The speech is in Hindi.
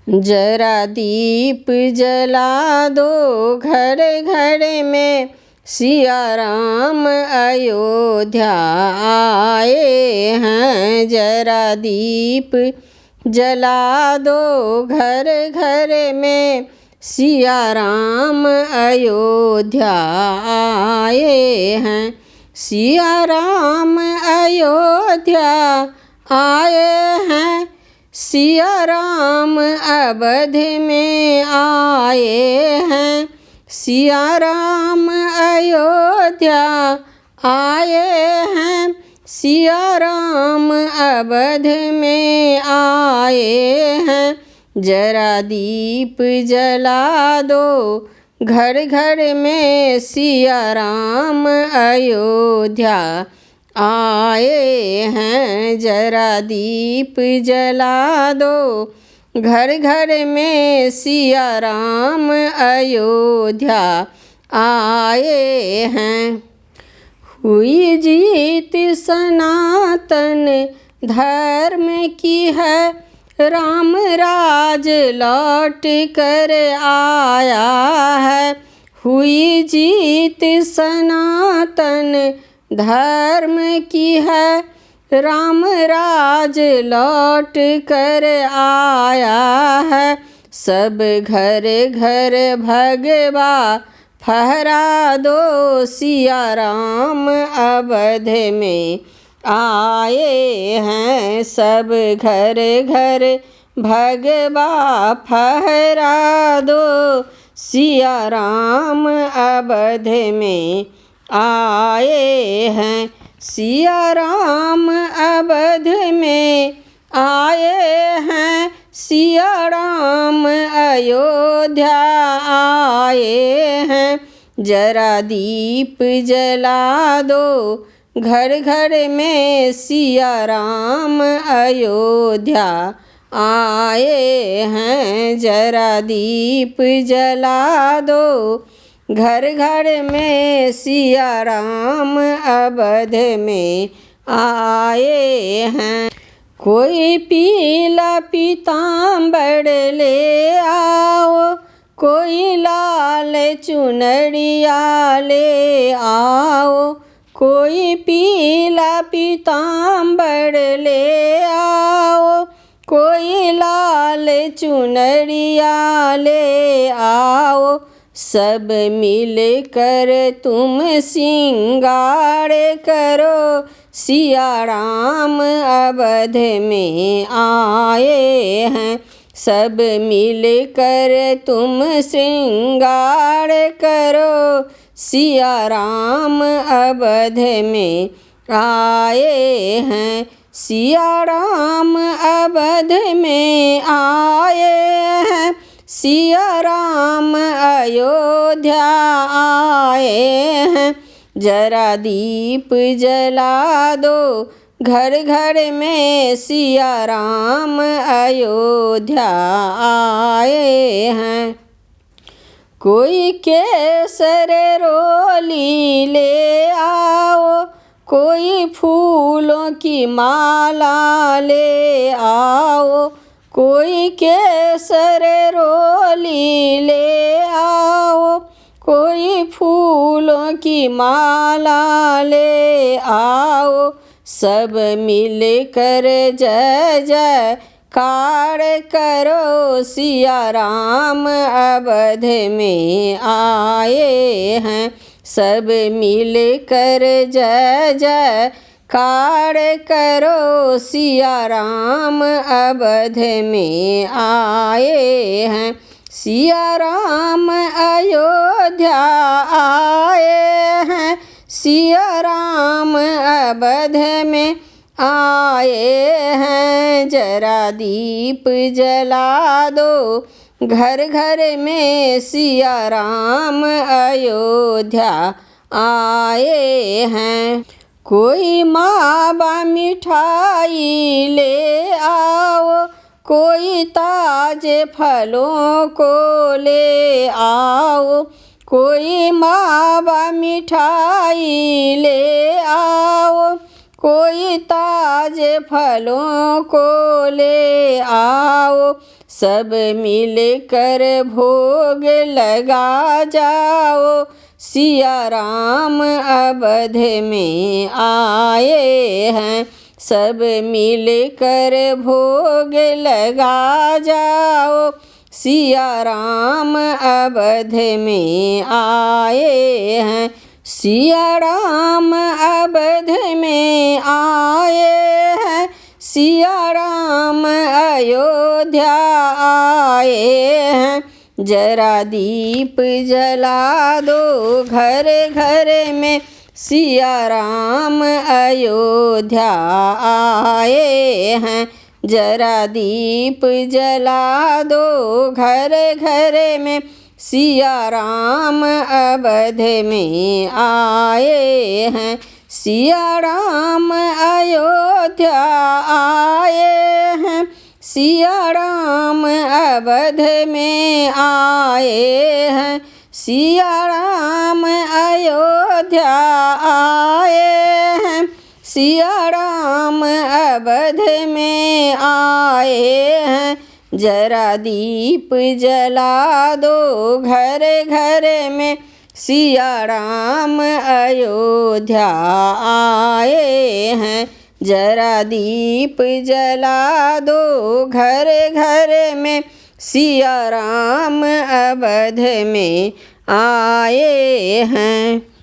जरा दीप जला दो घर घर में, सिया राम अयोध्या आए हैं। जरा दीप जला दो घर घर में, सिया राम अयोध्या आए हैं। सिया राम अयोध्या आए हैं, सिया राम अवध में आए हैं। सिया राम अयोध्या आए हैं, सिया राम अवध में आए हैं। जरा दीप जला दो घर घर में, सिया राम अयोध्या आए हैं। जरा दीप जला दो घर घर में, सिया राम अयोध्या आए हैं। हुई जीत सनातन धर्म की है, राम राज लौट कर आया है। हुई जीत सनातन धर्म की है, राम राज लौट कर आया है। सब घर घर भगवा फहरा दो, सिया राम अवध में आए हैं। सब घर घर भगवा फहरा दो, सिया राम अवध में आए हैं। सिया राम अवध में आए हैं, सिया राम अयोध्या आए हैं। जरा दीप जला दो घर घर में, सिया राम अयोध्या आए हैं। जरा दीप जला दो घर घर में, सिया राम अवध में आए हैं। कोई पीला पीताम्बर ले आओ, कोई लाल चुनरिया ले आओ। कोई पीला पीताम्बर ले आओ, कोई लाल चुनरिया ले आओ। सब मिल कर तुम सिंगार करो, सिया राम अवध में आए हैं। सब मिल कर तुम श्रृंगार करो, सिया राम अवध में आए हैं। सिया राम अवध में आए हैं, सिया राम अयोध्या आए हैं। जरा दीप जला दो घर घर में, सिया राम अयोध्या आए हैं। कोई केसर रोली ले आओ, कोई फूलों की माला ले आओ। कोई केसर रोली ले आओ, कोई फूलों की माला ले आओ। सब मिल कर जय जय कार करो, सिया राम अवध में आए हैं। सब मिल कर जय जय कार करो, सिया राम अवध में आए हैं। सिया राम अयोध्या आए हैं, सिया राम अवध में आए हैं। जरा दीप जला दो घर घर में, सिया राम अयोध्या आए हैं। कोई मावा मिठाई ले आओ, कोई ताजे फलों को ले आओ। कोई मावा मिठाई ले आओ, कोई ताजे फलों को ले आओ। सब मिल कर भोग लगा जाओ, सिया राम अवध में आए हैं। सब मिल कर भोग लगा जाओ, सिया राम अवध में आए हैं। सिया राम अवध में आए हैं, सिया राम अयोध्या आए हैं। जरा दीप जला दो घर घर में, सिया राम अयोध्या आए हैं। जरा दीप जला दो घर घर में, सिया राम अवध में आए हैं। सिया राम अयोध्या आए हैं, सिया राम अवध में आए हैं। सिया राम अयोध्या आए हैं, सिया राम अवध में आए हैं। जरा दीप जला दो घर घर में, सिया राम अयोध्या आए हैं। जरा दीप जला दो घर घर में, सिया राम अवध में आए हैं।